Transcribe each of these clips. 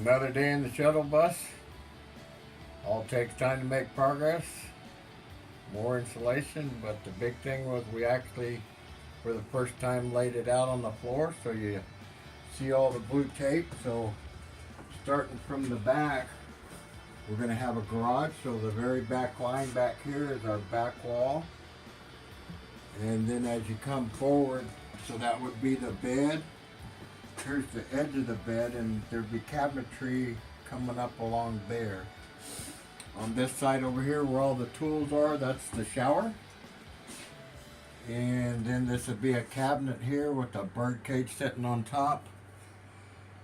Another day in the shuttle bus. All takes time to make progress. More insulation, but the big thing was we actually, for the first time, laid it out on the floor so you see all the blue tape. So starting from the back, we're going to have a garage. So the very back line back here is our back wall. And then as you come forward, so that would be the bed. Here's the edge of the bed, and there'd be cabinetry coming up along there. On this side over here where all the tools are, that's the shower. And then this would be a cabinet here with a bird cage sitting on top.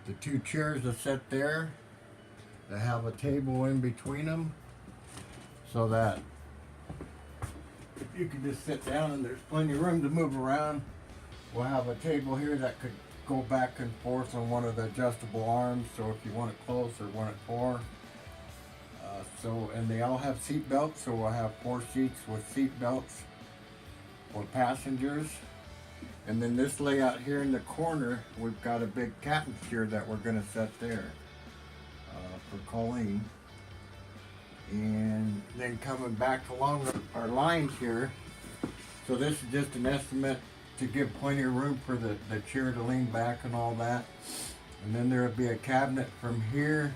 The two chairs that sit there, they have a table in between them so that you can just sit down and there's plenty of room to move around. We'll have a table here that could go back and forth on one of the adjustable arms, so if you want it close or want it four. And they all have seat belts, so we'll have 4 seats with seat belts for passengers. And then this layout here in the corner, we've got a big captain's chair that we're going to set there for Colleen. And then coming back along our lines here, so this is just an estimate to give plenty of room for the chair to lean back and all that. And then there will be a cabinet from here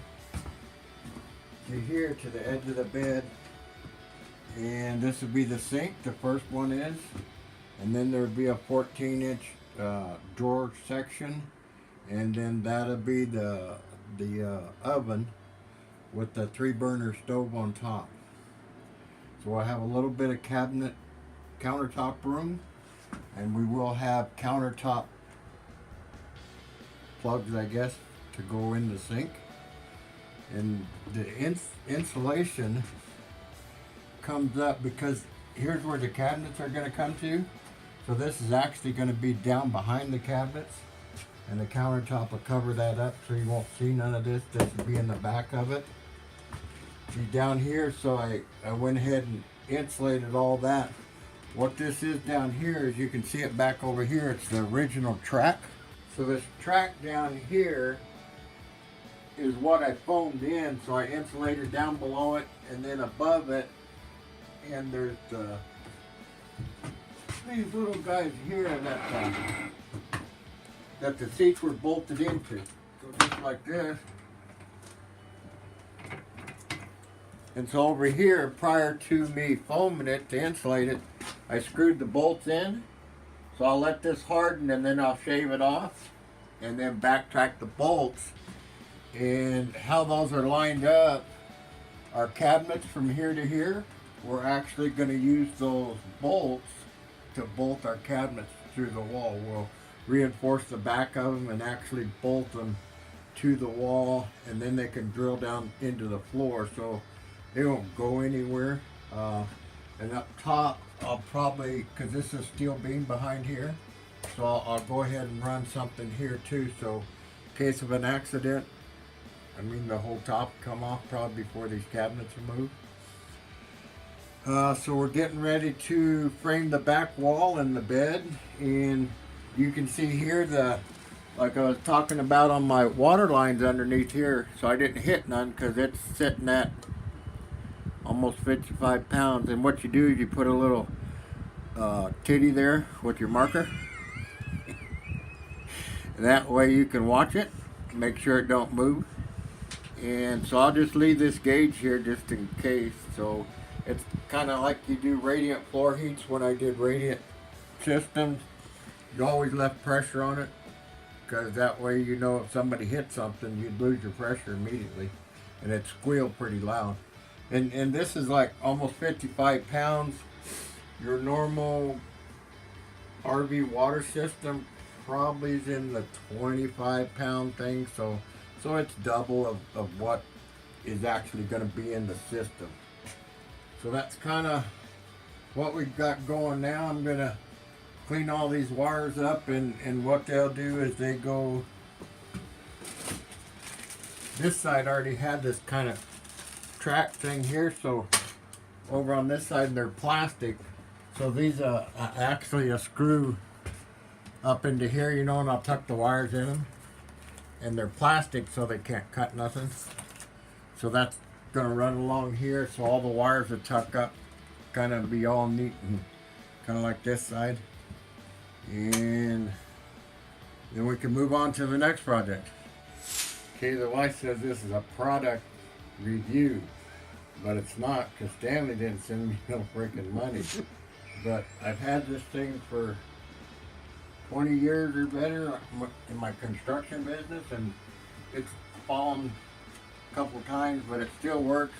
to here to the edge of the bed, and this would be the sink, the first one is, and then there would be a 14-inch drawer section, and then that'll be the oven with the 3-burner stove on top. So I have a little bit of cabinet countertop room, and we will have countertop plugs, I guess, to go in the sink. And the insulation comes up because here's where the cabinets are going to come to. So this is actually going to be down behind the cabinets, and the countertop will cover that up so you won't see none of this. This will be in the back of it. See down here, so I went ahead and insulated all that. What this is down here is, you can see it back over here, it's the original track. So this track down here is what I foamed in, so I insulated down below it and then above it, and there's these little guys here that the seats were bolted into. So just like this. And so over here, prior to me foaming it to insulate it, I screwed the bolts in. So I'll let this harden and then I'll shave it off and then backtrack the bolts. And how those are lined up, our cabinets from here to here, we're actually going to use those bolts to bolt our cabinets through the wall. We'll reinforce the back of them and actually bolt them to the wall, and then they can drill down into the floor so they won't go anywhere. And up top, I'll probably, because this is steel beam behind here, so I'll go ahead and run something here too, so in case of an accident, the whole top will come off probably before these cabinets are moved. So we're getting ready to frame the back wall and the bed, and you can see here like I was talking about on my water lines underneath here, so I didn't hit none because it's sitting at almost 55 pounds. And what you do is you put a little titty there with your marker. That way you can watch it, make sure it don't move. And so I'll just leave this gauge here just in case. So it's kind of like you do radiant floor heats. When I did radiant systems, you always left pressure on it, because that way you know if somebody hit something, you'd lose your pressure immediately, and it squealed pretty loud. And this is like almost 55 pounds. Your normal RV water system probably is in the 25-pound thing, so it's double of what is actually going to be in the system. So that's kind of what we've got going now. I'm going to clean all these wires up, and what they'll do is they go, this side already had this kind of track thing here, so over on this side they're plastic, so these actually a screw up into here, and I'll tuck the wires in them, and they're plastic, so they can't cut nothing. So that's gonna run along here, so all the wires are tucked up, kind of be all neat and kind of like this side. And then we can move on to the next project. Okay, the wife says this is a product review, but it's not, because Stanley didn't send me no freaking money. But I've had this thing for 20 years or better in my construction business, and it's fallen a couple times, but it still works.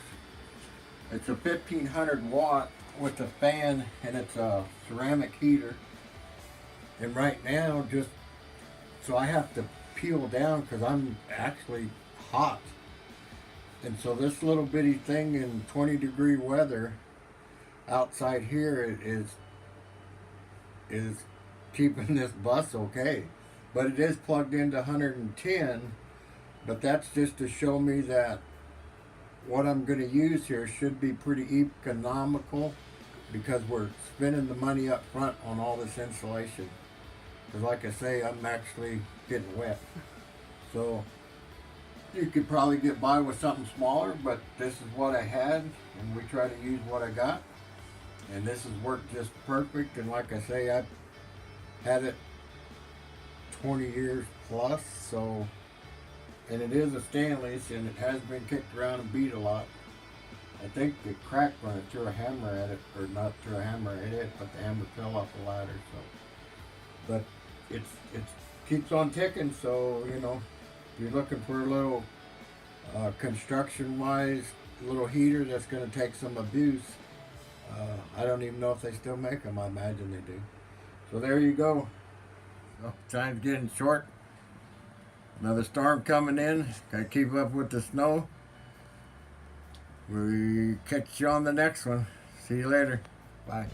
It's a 1500 watt with a fan, and it's a ceramic heater. And right now, just so I have to peel down because I'm actually hot. And so this little bitty thing in 20-degree weather outside here is keeping this bus okay. But it is plugged into 110, but that's just to show me that what I'm going to use here should be pretty economical, because we're spending the money up front on all this insulation. Because like I say, I'm actually getting wet. So you could probably get by with something smaller, but this is what I had, and we try to use what I got. And this has worked just perfect, and like I say, I've had it 20 years plus, so, and it is a Stanley's, and it has been kicked around and beat a lot. I think it cracked when I threw a hammer at it, or not threw a hammer at it, but the hammer fell off the ladder, so. But it keeps on ticking, so, you know, if you're looking for a little construction-wise little heater that's going to take some abuse, I don't even know if they still make them. I imagine they do. So there you go. Oh, time's getting short. Another storm coming in. Gotta keep up with the snow. We catch you on the next one. See you later. Bye.